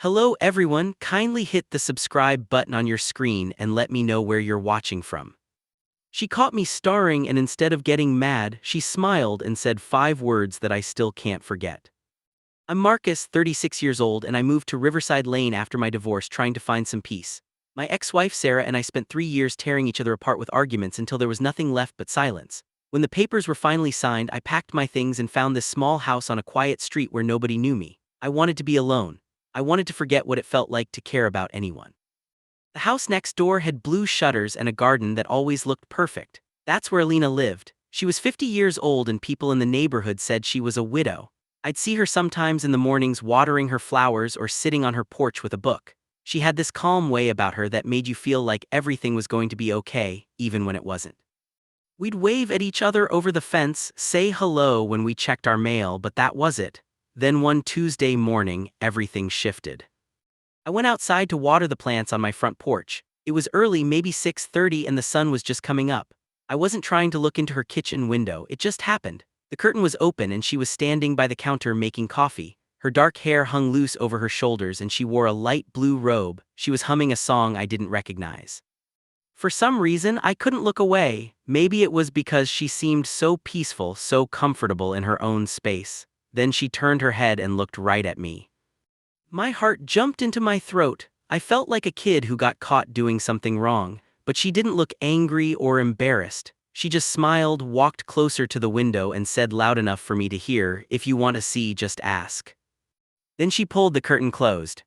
Hello everyone, kindly hit the subscribe button on your screen and let me know where you're watching from. She caught me staring and instead of getting mad, she smiled and said 5 words that I still can't forget. I'm Marcus, 36 years old, and I moved to Riverside Lane after my divorce trying to find some peace. My ex-wife Sarah and I spent 3 years tearing each other apart with arguments until there was nothing left but silence. When the papers were finally signed, I packed my things and found this small house on a quiet street where nobody knew me. I wanted to be alone. I wanted to forget what it felt like to care about anyone. The house next door had blue shutters and a garden that always looked perfect. That's where Alina lived. She was 50 years old and people in the neighborhood said she was a widow. I'd see her sometimes in the mornings watering her flowers or sitting on her porch with a book. She had this calm way about her that made you feel like everything was going to be okay, even when it wasn't. We'd wave at each other over the fence, say hello when we checked our mail, but that was it. Then one Tuesday morning, everything shifted. I went outside to water the plants on my front porch. It was early, maybe 6:30, and the sun was just coming up. I wasn't trying to look into her kitchen window, it just happened. The curtain was open and she was standing by the counter making coffee. Her dark hair hung loose over her shoulders and she wore a light blue robe. She was humming a song I didn't recognize. For some reason, I couldn't look away. Maybe it was because she seemed so peaceful, so comfortable in her own space. Then she turned her head and looked right at me. My heart jumped into my throat. I felt like a kid who got caught doing something wrong, but she didn't look angry or embarrassed. She just smiled, walked closer to the window and said loud enough for me to hear, "If you want to see, just ask." Then she pulled the curtain closed.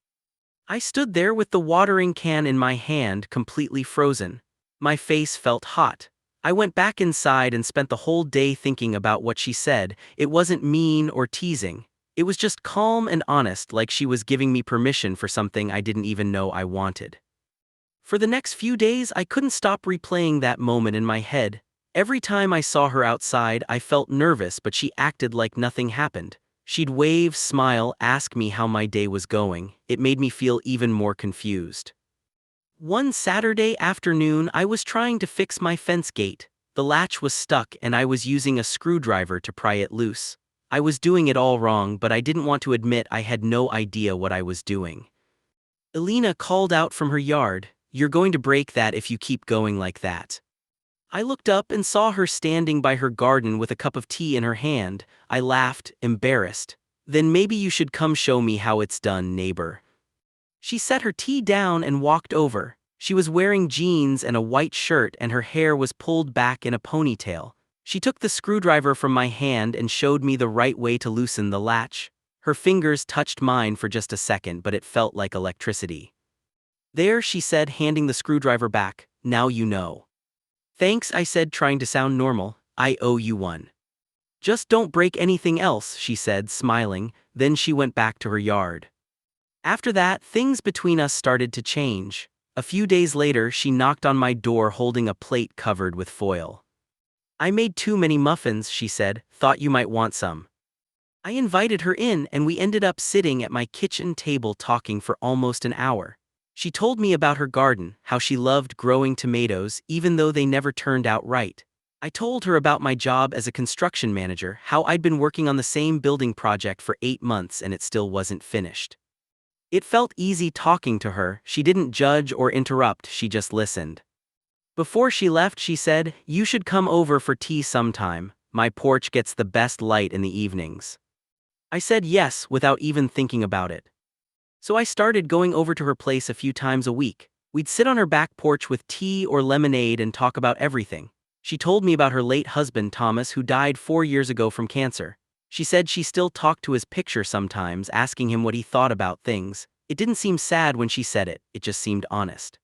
I stood there with the watering can in my hand, completely frozen. My face felt hot. I went back inside and spent the whole day thinking about what she said. It wasn't mean or teasing. It was just calm and honest, like she was giving me permission for something I didn't even know I wanted. For the next few days, I couldn't stop replaying that moment in my head. Every time I saw her outside, I felt nervous, but she acted like nothing happened. She'd wave, smile, ask me how my day was going. It made me feel even more confused. One Saturday afternoon, I was trying to fix my fence gate. The latch was stuck and I was using a screwdriver to pry it loose. I was doing it all wrong, but I didn't want to admit I had no idea what I was doing. Alina called out from her yard, "You're going to break that if you keep going like that." I looked up and saw her standing by her garden with a cup of tea in her hand. I laughed, embarrassed. "Then maybe you should come show me how it's done, neighbor." She set her tea down and walked over. She was wearing jeans and a white shirt and her hair was pulled back in a ponytail. She took the screwdriver from my hand and showed me the right way to loosen the latch. Her fingers touched mine for just a second, but it felt like electricity. "There," she said, handing the screwdriver back. "Now you know." "Thanks," I said, trying to sound normal. "I owe you one." "Just don't break anything else," she said, smiling. Then she went back to her yard. After that, things between us started to change. A few days later, she knocked on my door holding a plate covered with foil. "I made too many muffins," she said. "Thought you might want some." I invited her in and we ended up sitting at my kitchen table talking for almost an hour. She told me about her garden, how she loved growing tomatoes even though they never turned out right. I told her about my job as a construction manager, how I'd been working on the same building project for 8 months and it still wasn't finished. It felt easy talking to her. She didn't judge or interrupt, she just listened. Before she left, she said, "You should come over for tea sometime. My porch gets the best light in the evenings." I said yes without even thinking about it. So I started going over to her place a few times a week. We'd sit on her back porch with tea or lemonade and talk about everything. She told me about her late husband, Thomas, who died 4 years ago from cancer. She said she still talked to his picture sometimes, asking him what he thought about things. It didn't seem sad when she said it, it just seemed honest.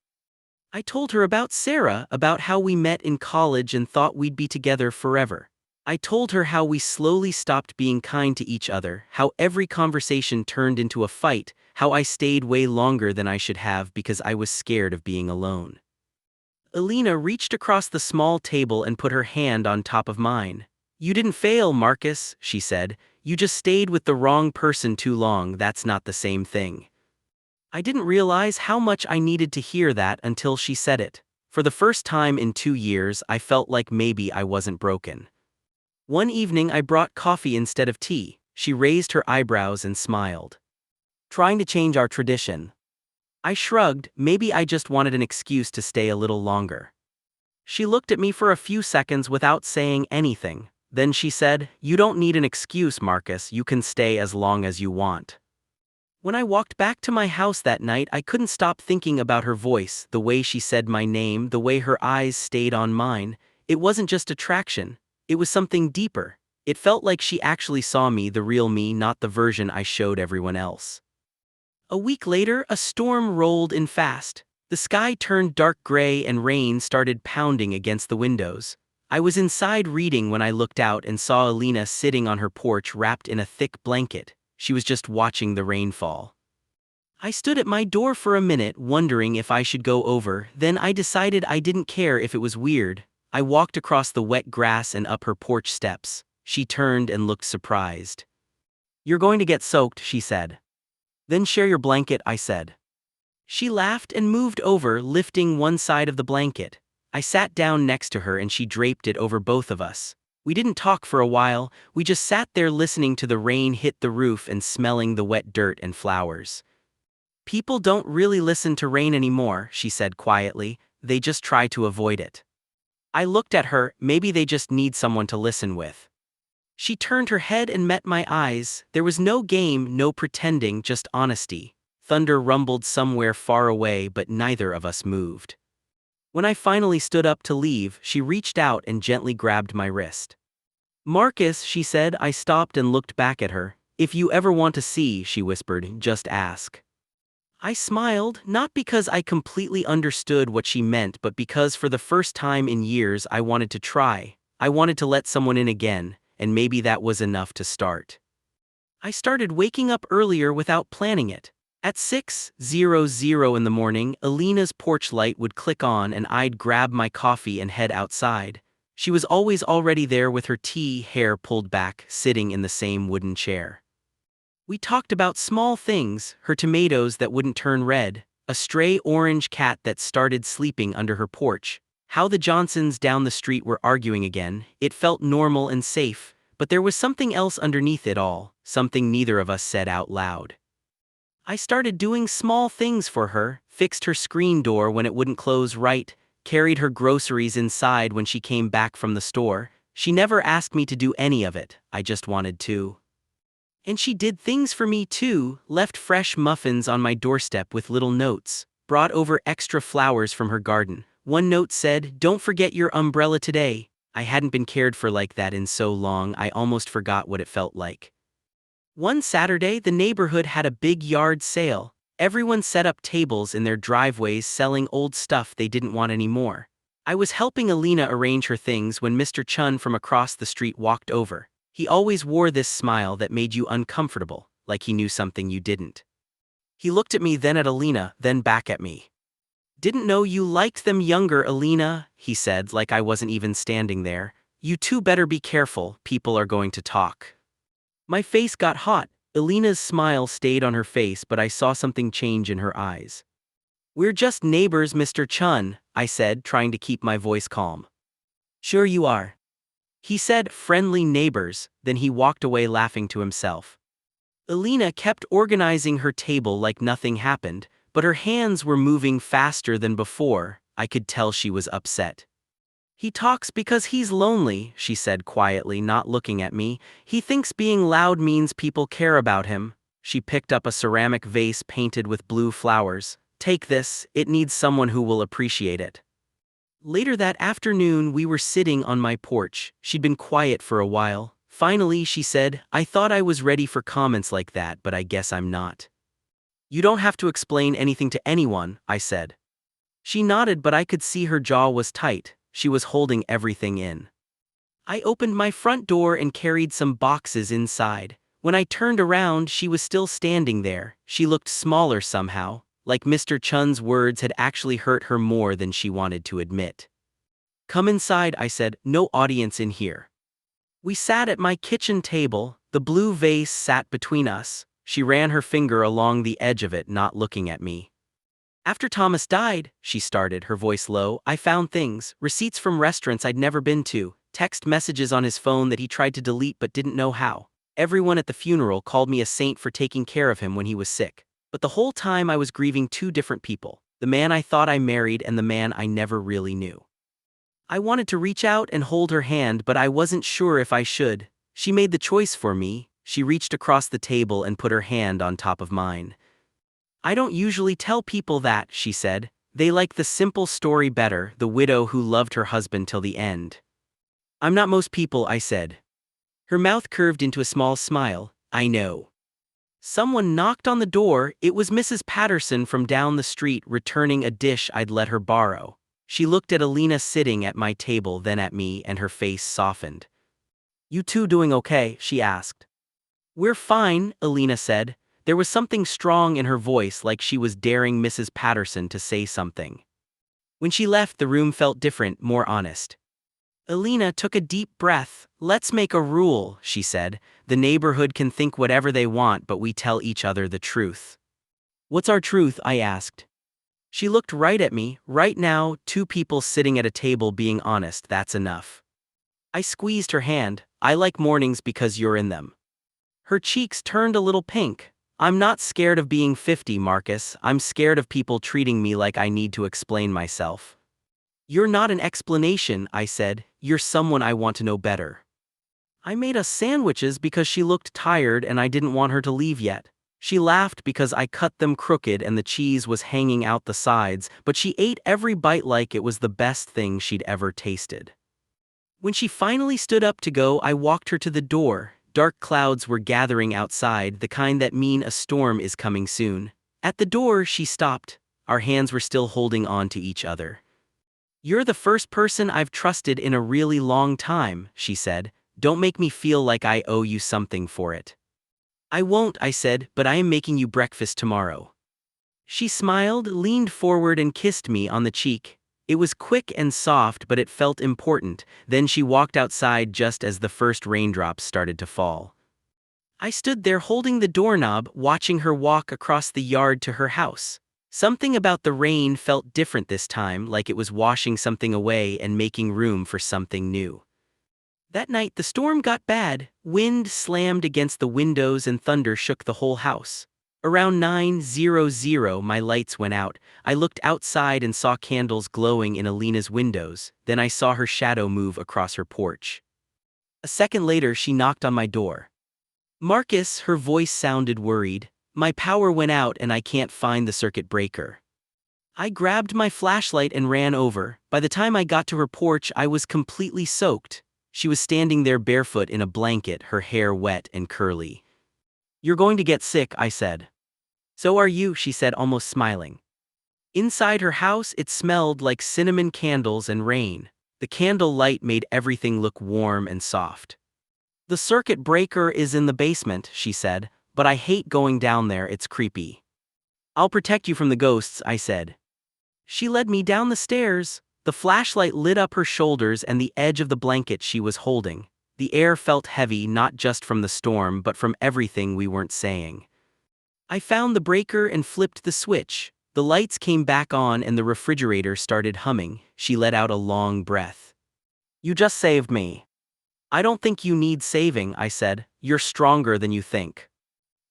I told her about Sarah, about how we met in college and thought we'd be together forever. I told her how we slowly stopped being kind to each other, how every conversation turned into a fight, how I stayed way longer than I should have because I was scared of being alone. Alina reached across the small table and put her hand on top of mine. "You didn't fail, Marcus," she said. "You just stayed with the wrong person too long. That's not the same thing." I didn't realize how much I needed to hear that until she said it. For the first time in 2 years, I felt like maybe I wasn't broken. One evening I brought coffee instead of tea. She raised her eyebrows and smiled. Trying to change our tradition. I shrugged, maybe I just wanted an excuse to stay a little longer. She looked at me for a few seconds without saying anything. Then she said, "You don't need an excuse, Marcus, you can stay as long as you want." When I walked back to my house that night, I couldn't stop thinking about her voice, the way she said my name, the way her eyes stayed on mine. It wasn't just attraction, it was something deeper. It felt like she actually saw me, the real me, not the version I showed everyone else. A week later, a storm rolled in fast. The sky turned dark gray and rain started pounding against the windows. I was inside reading when I looked out and saw Alina sitting on her porch wrapped in a thick blanket. She was just watching the rain fall. I stood at my door for a minute, wondering if I should go over. Then I decided I didn't care if it was weird. I walked across the wet grass and up her porch steps. She turned and looked surprised. "You're going to get soaked," she said. "Then share your blanket," I said. She laughed and moved over, lifting one side of the blanket. I sat down next to her and she draped it over both of us. We didn't talk for a while, we just sat there listening to the rain hit the roof and smelling the wet dirt and flowers. "People don't really listen to rain anymore," she said quietly, "they just try to avoid it." I looked at her, maybe they just need someone to listen with. She turned her head and met my eyes. There was no game, no pretending, just honesty. Thunder rumbled somewhere far away, but neither of us moved. When I finally stood up to leave, she reached out and gently grabbed my wrist. "Marcus," she said. I stopped and looked back at her. "If you ever want to see," she whispered, "just ask." I smiled, not because I completely understood what she meant, but because for the first time in years I wanted to try. I wanted to let someone in again, and maybe that was enough to start. I started waking up earlier without planning it. At 6:00 in the morning, Alina's porch light would click on and I'd grab my coffee and head outside. She was always already there with her tea, hair pulled back, sitting in the same wooden chair. We talked about small things, her tomatoes that wouldn't turn red, a stray orange cat that started sleeping under her porch, how the Johnsons down the street were arguing again. It felt normal and safe, but there was something else underneath it all, something neither of us said out loud. I started doing small things for her, fixed her screen door when it wouldn't close right, carried her groceries inside when she came back from the store. She never asked me to do any of it, I just wanted to. And she did things for me too, left fresh muffins on my doorstep with little notes, brought over extra flowers from her garden. One note said, "Don't forget your umbrella today." I hadn't been cared for like that in so long, I almost forgot what it felt like. One Saturday, the neighborhood had a big yard sale. Everyone set up tables in their driveways selling old stuff they didn't want anymore. I was helping Alina arrange her things when Mr. Chun from across the street walked over. He always wore this smile that made you uncomfortable, like he knew something you didn't. He looked at me, then at Alina, then back at me. "Didn't know you liked them younger, Alina," he said, like I wasn't even standing there. "You two better be careful, people are going to talk." My face got hot. Alina's smile stayed on her face, but I saw something change in her eyes. "We're just neighbors, Mr. Chun," I said, trying to keep my voice calm. "Sure you are," he said, "friendly neighbors," then he walked away laughing to himself. Alina kept organizing her table like nothing happened, but her hands were moving faster than before. I could tell she was upset. "He talks because he's lonely," she said quietly, not looking at me. "He thinks being loud means people care about him." She picked up a ceramic vase painted with blue flowers. "Take this, it needs someone who will appreciate it." Later that afternoon, we were sitting on my porch. She'd been quiet for a while. Finally, she said, "I thought I was ready for comments like that, but I guess I'm not." "You don't have to explain anything to anyone," I said. She nodded, but I could see her jaw was tight. She was holding everything in. I opened my front door and carried some boxes inside. When I turned around, she was still standing there. She looked smaller somehow, like Mr. Chun's words had actually hurt her more than she wanted to admit. "Come inside," I said, "no audience in here." We sat at my kitchen table. The blue vase sat between us. She ran her finger along the edge of it, not looking at me. "After Thomas died," she started, her voice low, "I found things, receipts from restaurants I'd never been to, text messages on his phone that he tried to delete but didn't know how. Everyone at the funeral called me a saint for taking care of him when he was sick. But the whole time I was grieving two different people, the man I thought I married and the man I never really knew. I wanted to reach out and hold her hand, but I wasn't sure if I should. She made the choice for me. She reached across the table and put her hand on top of mine. I don't usually tell people that, she said. They like the simple story better, the widow who loved her husband till the end. I'm not most people, I said. Her mouth curved into a small smile. I know. Someone knocked on the door. It was Mrs. Patterson from down the street returning a dish I'd let her borrow. She looked at Alina sitting at my table, then at me, and her face softened. You two doing okay? She asked. We're fine, Alina said. There was something strong in her voice, like she was daring Mrs. Patterson to say something. When she left, the room felt different, more honest. Alina took a deep breath. Let's make a rule, she said. The neighborhood can think whatever they want, but we tell each other the truth. What's our truth? I asked. She looked right at me. Right now, two people sitting at a table being honest, that's enough. I squeezed her hand. I like mornings because you're in them. Her cheeks turned a little pink. I'm not scared of being 50, Marcus. I'm scared of people treating me like I need to explain myself. You're not an explanation, I said. You're someone I want to know better. I made us sandwiches because she looked tired and I didn't want her to leave yet. She laughed because I cut them crooked and the cheese was hanging out the sides, but she ate every bite like it was the best thing she'd ever tasted. When she finally stood up to go, I walked her to the door. Dark clouds were gathering outside, the kind that mean a storm is coming soon. At the door, she stopped. Our hands were still holding on to each other. You're the first person I've trusted in a really long time, she said. Don't make me feel like I owe you something for it. I won't, I said, but I am making you breakfast tomorrow. She smiled, leaned forward and kissed me on the cheek. It was quick and soft, but it felt important. Then she walked outside just as the first raindrops started to fall. I stood there holding the doorknob, watching her walk across the yard to her house. Something about the rain felt different this time, like it was washing something away and making room for something new. That night the storm got bad. Wind slammed against the windows and thunder shook the whole house. Around 9:00, my lights went out. I looked outside and saw candles glowing in Alina's windows. Then I saw her shadow move across her porch. A second later, she knocked on my door. Marcus, her voice sounded worried. My power went out and I can't find the circuit breaker. I grabbed my flashlight and ran over. By the time I got to her porch, I was completely soaked. She was standing there barefoot in a blanket, her hair wet and curly. You're going to get sick, I said. So are you, she said, almost smiling. Inside her house, it smelled like cinnamon candles and rain. The candle light made everything look warm and soft. The circuit breaker is in the basement, she said, but I hate going down there, it's creepy. I'll protect you from the ghosts, I said. She led me down the stairs. The flashlight lit up her shoulders and the edge of the blanket she was holding. The air felt heavy, not just from the storm, but from everything we weren't saying. I found the breaker and flipped the switch. The lights came back on and the refrigerator started humming. She let out a long breath. You just saved me. I don't think you need saving, I said. You're stronger than you think.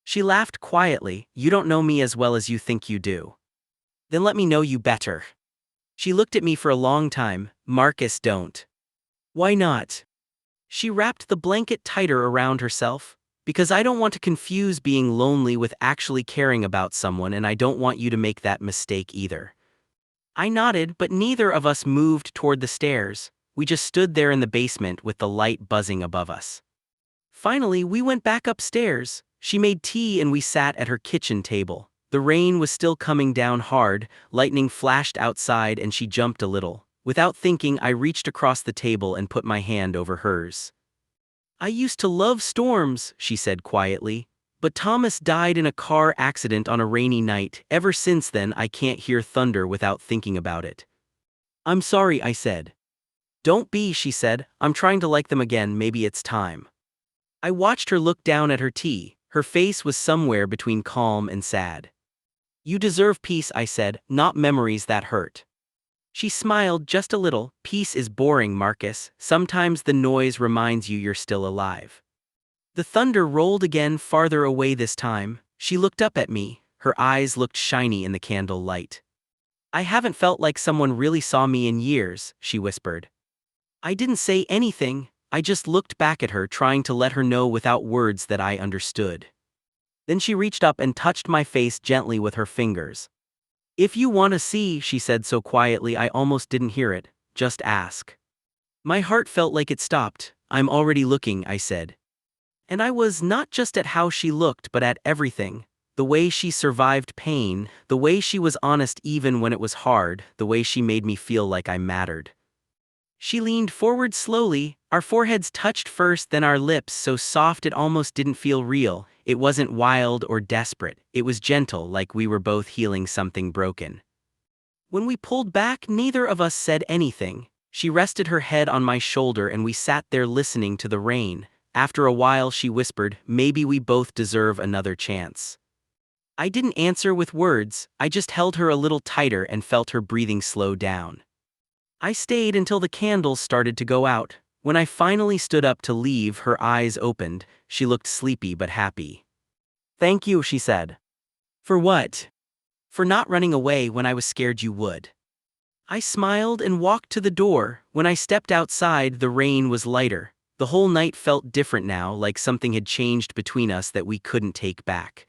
She laughed quietly. You don't know me as well as you think you do. Then let me know you better. She looked at me for a long time. Marcus, don't. Why not? She wrapped the blanket tighter around herself. Because I don't want to confuse being lonely with actually caring about someone, and I don't want you to make that mistake either. I nodded, but neither of us moved toward the stairs. We just stood there in the basement with the light buzzing above us. Finally, we went back upstairs. She made tea and we sat at her kitchen table. The rain was still coming down hard, lightning flashed outside and she jumped a little. Without thinking, I reached across the table and put my hand over hers. I used to love storms, she said quietly, but Thomas died in a car accident on a rainy night. Ever since then, I can't hear thunder without thinking about it. I'm sorry, I said. Don't be, she said. I'm trying to like them again, maybe it's time. I watched her look down at her tea. Her face was somewhere between calm and sad. You deserve peace, I said, not memories that hurt. She smiled just a little. Peace is boring, Marcus. Sometimes the noise reminds you you're still alive. The thunder rolled again, farther away this time. She looked up at me, her eyes looked shiny in the candle light. "I haven't felt like someone really saw me in years," she whispered. I didn't say anything, I just looked back at her, trying to let her know without words that I understood. Then she reached up and touched my face gently with her fingers. "If you want to see," she said so quietly I almost didn't hear it, "just ask." My heart felt like it stopped. "I'm already looking," I said. And I was, not just at how she looked but at everything. The way she survived pain, the way she was honest even when it was hard, the way she made me feel like I mattered. She leaned forward slowly, our foreheads touched first, then our lips, so soft it almost didn't feel real. It wasn't wild or desperate, it was gentle, like we were both healing something broken. When we pulled back, neither of us said anything. She rested her head on my shoulder and we sat there listening to the rain. After a while she whispered, "Maybe we both deserve another chance." I didn't answer with words, I just held her a little tighter and felt her breathing slow down. I stayed until the candles started to go out. When I finally stood up to leave, her eyes opened. She looked sleepy but happy. "Thank you," she said. "For what?" "For not running away when I was scared you would." I smiled and walked to the door. When I stepped outside, the rain was lighter. The whole night felt different now, like something had changed between us that we couldn't take back.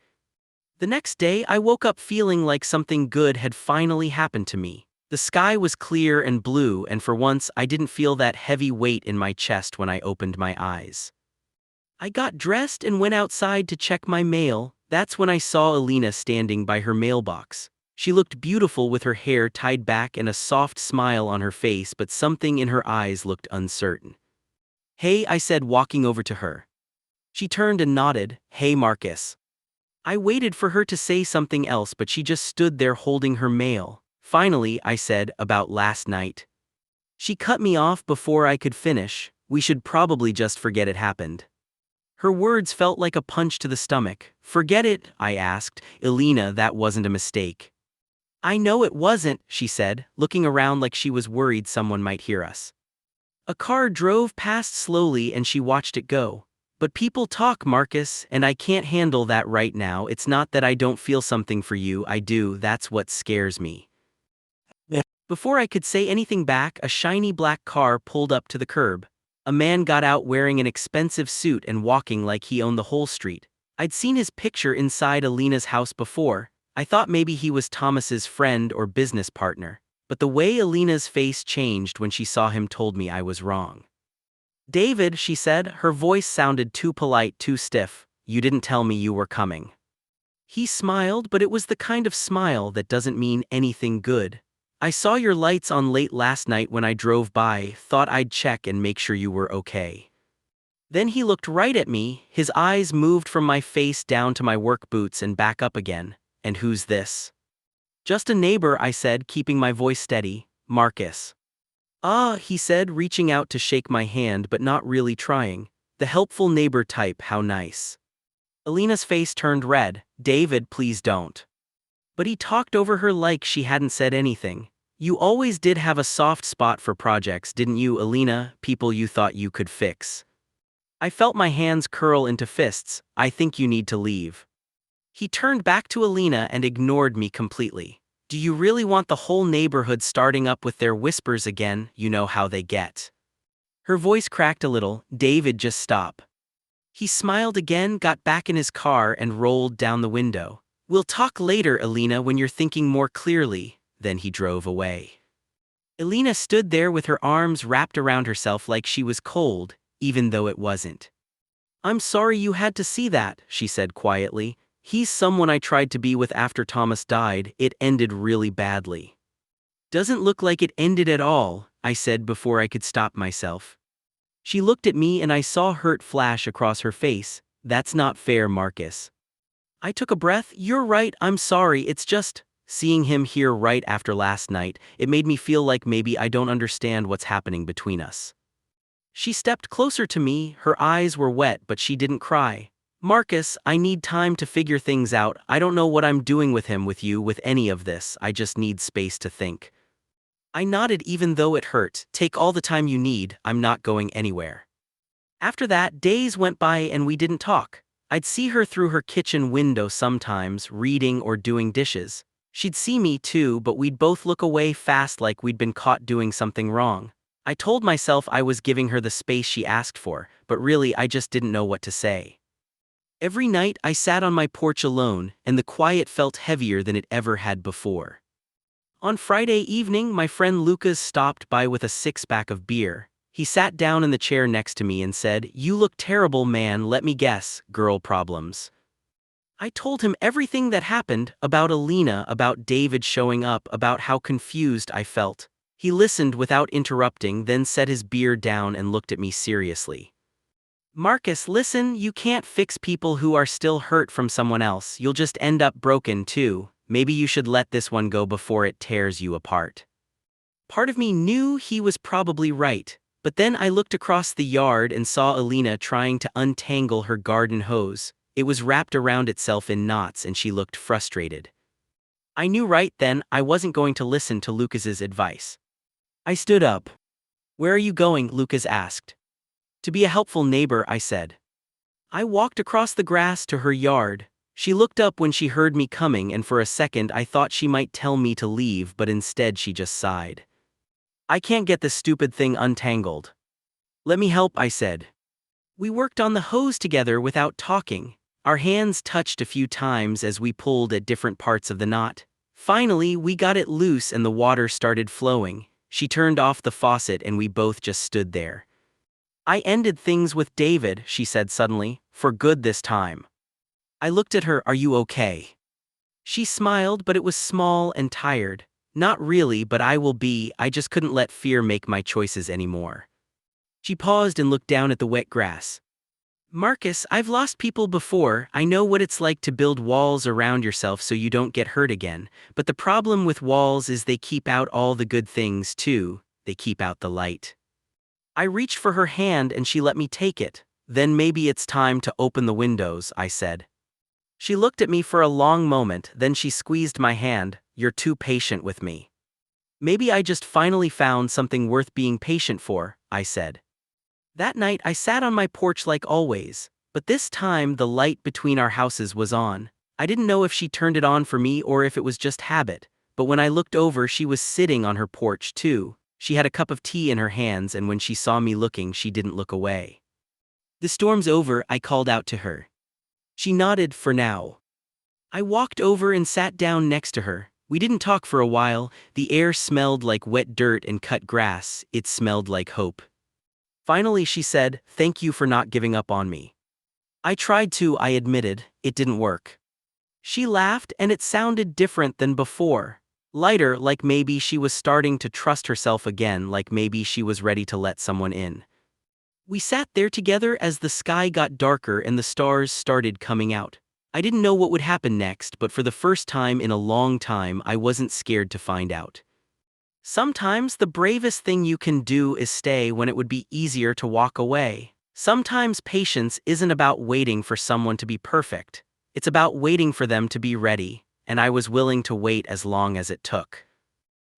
The next day, I woke up feeling like something good had finally happened to me. The sky was clear and blue, and for once I didn't feel that heavy weight in my chest when I opened my eyes. I got dressed and went outside to check my mail. That's when I saw Alina standing by her mailbox. She looked beautiful with her hair tied back and a soft smile on her face, but something in her eyes looked uncertain. "Hey," I said, walking over to her. She turned and nodded. "Hey, Marcus." I waited for her to say something else, but she just stood there holding her mail. "Finally," I said, "about last night." She cut me off before I could finish. "We should probably just forget it happened." Her words felt like a punch to the stomach. "Forget it?" I asked. "Alina, that wasn't a mistake." "I know it wasn't," she said, looking around like she was worried someone might hear us. A car drove past slowly and she watched it go. "But people talk, Marcus, and I can't handle that right now. It's not that I don't feel something for you, I do, that's what scares me." Before I could say anything back, a shiny black car pulled up to the curb. A man got out wearing an expensive suit and walking like he owned the whole street. I'd seen his picture inside Alina's house before. I thought maybe he was Thomas's friend or business partner. But the way Alina's face changed when she saw him told me I was wrong. "David," she said, her voice sounded too polite, too stiff. "You didn't tell me you were coming." He smiled, but it was the kind of smile that doesn't mean anything good. "I saw your lights on late last night when I drove by, thought I'd check and make sure you were okay." Then he looked right at me, his eyes moved from my face down to my work boots and back up again. "And who's this?" "Just a neighbor," I said, keeping my voice steady. "Marcus." "Ah," he said, reaching out to shake my hand but not really trying. "The helpful neighbor type, how nice." Alina's face turned red. "David, please don't." But he talked over her like she hadn't said anything. "You always did have a soft spot for projects, didn't you, Alina? People you thought you could fix." I felt my hands curl into fists. "I think you need to leave." He turned back to Alina and ignored me completely. "Do you really want the whole neighborhood starting up with their whispers again? You know how they get." Her voice cracked a little. "David, just stop." He smiled again, got back in his car and rolled down the window. "We'll talk later, Alina, when you're thinking more clearly." Then he drove away. Alina stood there with her arms wrapped around herself like she was cold, even though it wasn't. "I'm sorry you had to see that," she said quietly. "He's someone I tried to be with after Thomas died. It ended really badly." "Doesn't look like it ended at all," I said before I could stop myself. She looked at me and I saw hurt flash across her face. "That's not fair, Marcus." I took a breath. "You're right, I'm sorry, it's just, seeing him here right after last night, it made me feel like maybe I don't understand what's happening between us." She stepped closer to me, her eyes were wet but she didn't cry. "Marcus, I need time to figure things out. I don't know what I'm doing with him, with you, with any of this. I just need space to think." I nodded even though it hurt. "Take all the time you need, I'm not going anywhere." After that, days went by and we didn't talk. I'd see her through her kitchen window sometimes, reading or doing dishes. She'd see me too, but we'd both look away fast like we'd been caught doing something wrong. I told myself I was giving her the space she asked for, but really I just didn't know what to say. Every night I sat on my porch alone, and the quiet felt heavier than it ever had before. On Friday evening, my friend Lucas stopped by with a six-pack of beer. He sat down in the chair next to me and said, "You look terrible, man. Let me guess, girl problems." I told him everything that happened, about Alina, about David showing up, about how confused I felt. He listened without interrupting, then set his beer down and looked at me seriously. "Marcus, listen, you can't fix people who are still hurt from someone else. You'll just end up broken too. Maybe you should let this one go before it tears you apart." Part of me knew he was probably right, but then I looked across the yard and saw Alina trying to untangle her garden hose. It was wrapped around itself in knots and she looked frustrated. I knew right then I wasn't going to listen to Lucas's advice. I stood up. "Where are you going?" Lucas asked. "To be a helpful neighbor," I said. I walked across the grass to her yard. She looked up when she heard me coming, and for a second I thought she might tell me to leave, but instead she just sighed. "I can't get this stupid thing untangled." "Let me help," I said. We worked on the hose together without talking. Our hands touched a few times as we pulled at different parts of the knot. Finally, we got it loose and the water started flowing. She turned off the faucet and we both just stood there. "I ended things with David," she said suddenly, "for good this time." I looked at her. "Are you okay?" She smiled, but it was small and tired. "Not really, but I will be. I just couldn't let fear make my choices anymore." She paused and looked down at the wet grass. "Marcus, I've lost people before. I know what it's like to build walls around yourself so you don't get hurt again. But the problem with walls is they keep out all the good things too. They keep out the light." I reached for her hand and she let me take it. "Then maybe it's time to open the windows," I said. She looked at me for a long moment, then she squeezed my hand. "You're too patient with me." "Maybe I just finally found something worth being patient for," I said. That night I sat on my porch like always, but this time the light between our houses was on. I didn't know if she turned it on for me or if it was just habit, but when I looked over she was sitting on her porch too. She had a cup of tea in her hands, and when she saw me looking she didn't look away. "The storm's over," I called out to her. She nodded for now. I walked over and sat down next to her. We didn't talk for a while. The air smelled like wet dirt and cut grass. It smelled like hope. Finally she said, "Thank you for not giving up on me." "I tried to," I admitted. "It didn't work." She laughed, and it sounded different than before. Lighter, like maybe she was starting to trust herself again, like maybe she was ready to let someone in. We sat there together as the sky got darker and the stars started coming out. I didn't know what would happen next, but for the first time in a long time I wasn't scared to find out. Sometimes the bravest thing you can do is stay when it would be easier to walk away. Sometimes patience isn't about waiting for someone to be perfect. It's about waiting for them to be ready, and I was willing to wait as long as it took.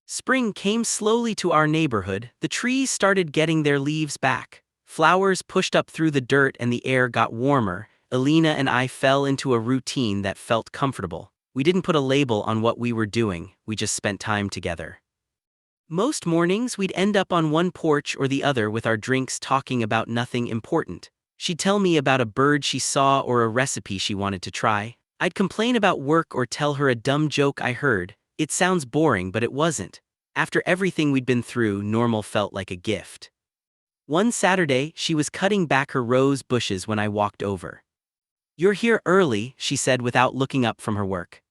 Spring came slowly to our neighborhood. The trees started getting their leaves back. Flowers pushed up through the dirt and the air got warmer. Alina and I fell into a routine that felt comfortable. We didn't put a label on what we were doing, we just spent time together. Most mornings we'd end up on one porch or the other with our drinks, talking about nothing important. She'd tell me about a bird she saw or a recipe she wanted to try. I'd complain about work or tell her a dumb joke I heard. It sounds boring, but it wasn't. After everything we'd been through, normal felt like a gift. One Saturday, she was cutting back her rose bushes when I walked over. "You're here early," she said without looking up from her work.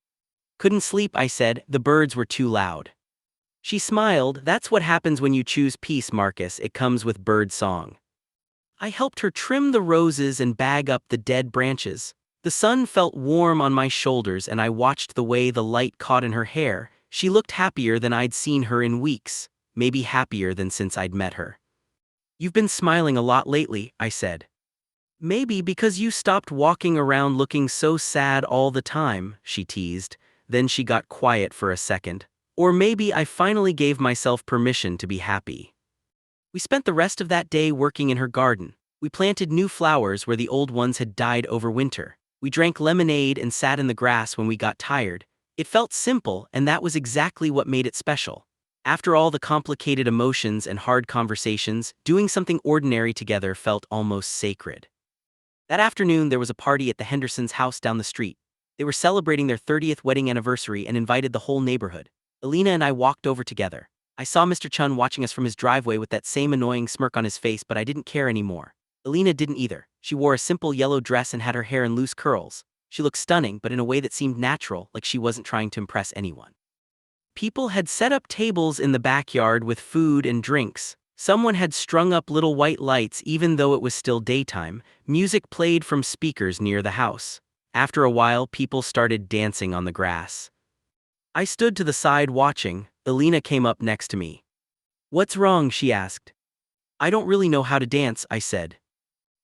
"Couldn't sleep," I said. "The birds were too loud." She smiled. "That's what happens when you choose peace, Marcus. It comes with bird song." I helped her trim the roses and bag up the dead branches. The sun felt warm on my shoulders and I watched the way the light caught in her hair. She looked happier than I'd seen her in weeks, maybe happier than since I'd met her. "You've been smiling a lot lately," I said. "Maybe because you stopped walking around looking so sad all the time," she teased. Then she got quiet for a second. "Or maybe I finally gave myself permission to be happy." We spent the rest of that day working in her garden. We planted new flowers where the old ones had died over winter. We drank lemonade and sat in the grass when we got tired. It felt simple, and that was exactly what made it special. After all the complicated emotions and hard conversations, doing something ordinary together felt almost sacred. That afternoon, there was a party at the Hendersons' house down the street. They were celebrating their 30th wedding anniversary and invited the whole neighborhood. Alina and I walked over together. I saw Mr. Chun watching us from his driveway with that same annoying smirk on his face, but I didn't care anymore. Alina didn't either. She wore a simple yellow dress and had her hair in loose curls. She looked stunning, but in a way that seemed natural, like she wasn't trying to impress anyone. People had set up tables in the backyard with food and drinks. Someone had strung up little white lights even though it was still daytime. Music played from speakers near the house. After a while, people started dancing on the grass. I stood to the side watching. Alina came up next to me. "What's wrong?" she asked. "I don't really know how to dance," I said.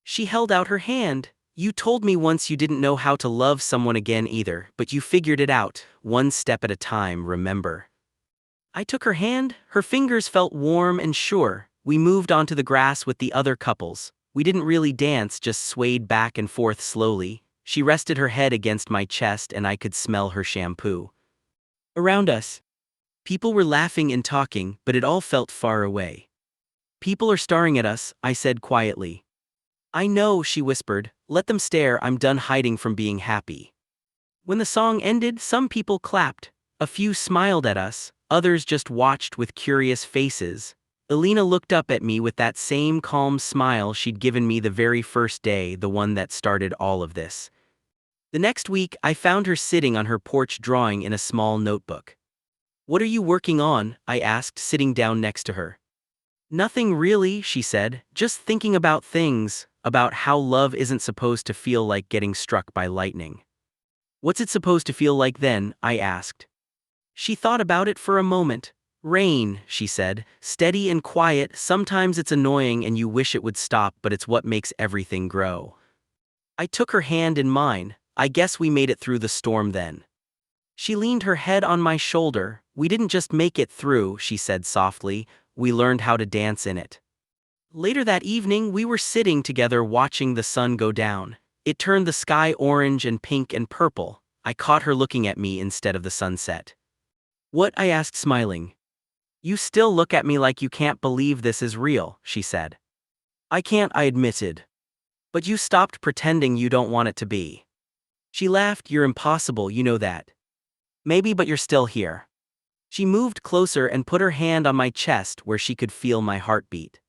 She held out her hand. "You told me once you didn't know how to love someone again either, but you figured it out, one step at a time, remember?" I took her hand. Her fingers felt warm and sure. We moved onto the grass with the other couples. We didn't really dance, just swayed back and forth slowly. She rested her head against my chest and I could smell her shampoo. Around us, people were laughing and talking, but it all felt far away. "People are staring at us," I said quietly. "I know," she whispered. "Let them stare, I'm done hiding from being happy." When the song ended, some people clapped. A few smiled at us, others just watched with curious faces. Alina looked up at me with that same calm smile she'd given me the very first day, the one that started all of this. The next week, I found her sitting on her porch drawing in a small notebook. "What are you working on?" I asked, sitting down next to her. "Nothing really," she said, "just thinking about things, about how love isn't supposed to feel like getting struck by lightning." "What's it supposed to feel like then?" I asked. She thought about it for a moment. "Rain," she said, "steady and quiet. Sometimes it's annoying and you wish it would stop, but it's what makes everything grow." I took her hand in mine. "I guess we made it through the storm then." She leaned her head on my shoulder. "We didn't just make it through," she said softly, "we learned how to dance in it." Later that evening, we were sitting together watching the sun go down. It turned the sky orange and pink and purple. I caught her looking at me instead of the sunset. "What?" I asked, smiling. "You still look at me like you can't believe this is real," she said. "I can't," I admitted. "But you stopped pretending you don't want it to be." She laughed. "You're impossible, you know that." "Maybe, but you're still here." She moved closer and put her hand on my chest where she could feel my heartbeat.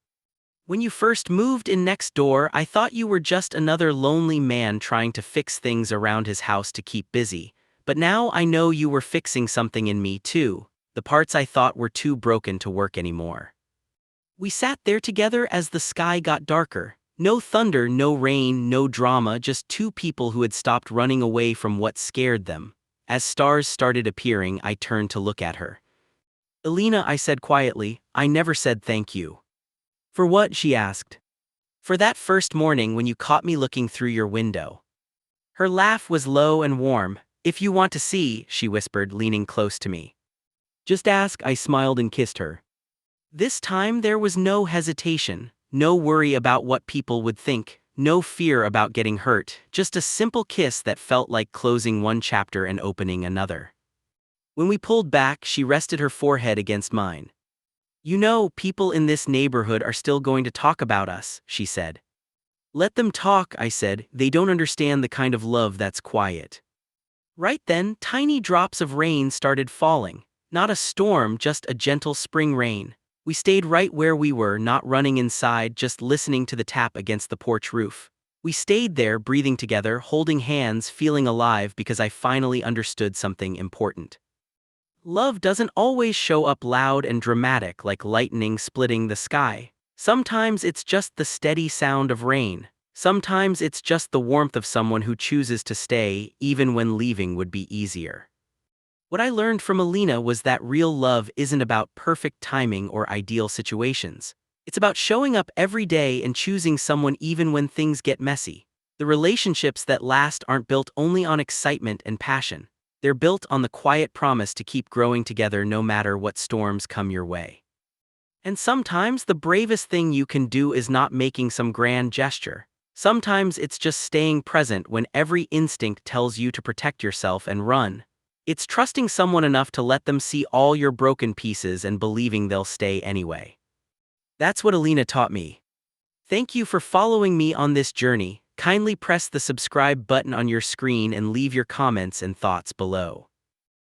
"When you first moved in next door, I thought you were just another lonely man trying to fix things around his house to keep busy. But now I know you were fixing something in me too, the parts I thought were too broken to work anymore." We sat there together as the sky got darker. No thunder, no rain, no drama, just two people who had stopped running away from what scared them. As stars started appearing, I turned to look at her. "Alina," I said quietly, "I never said thank you." "For what?" she asked. "For that first morning when you caught me looking through your window." Her laugh was low and warm. "If you want to see," she whispered, leaning close to me. "Just ask," I smiled and kissed her. This time there was no hesitation, no worry about what people would think, no fear about getting hurt, just a simple kiss that felt like closing one chapter and opening another. When we pulled back, she rested her forehead against mine. "You know, people in this neighborhood are still going to talk about us," she said. "Let them talk," I said. "They don't understand the kind of love that's quiet." Right then, tiny drops of rain started falling. Not a storm, just a gentle spring rain. We stayed right where we were, not running inside, just listening to the tap against the porch roof. We stayed there, breathing together, holding hands, feeling alive because I finally understood something important. Love doesn't always show up loud and dramatic like lightning splitting the sky. Sometimes it's just the steady sound of rain. Sometimes it's just the warmth of someone who chooses to stay, even when leaving would be easier. What I learned from Alina was that real love isn't about perfect timing or ideal situations. It's about showing up every day and choosing someone even when things get messy. The relationships that last aren't built only on excitement and passion. They're built on the quiet promise to keep growing together no matter what storms come your way. And sometimes the bravest thing you can do is not making some grand gesture. Sometimes it's just staying present when every instinct tells you to protect yourself and run. It's trusting someone enough to let them see all your broken pieces and believing they'll stay anyway. That's what Alina taught me. Thank you for following me on this journey. Kindly press the subscribe button on your screen and leave your comments and thoughts below.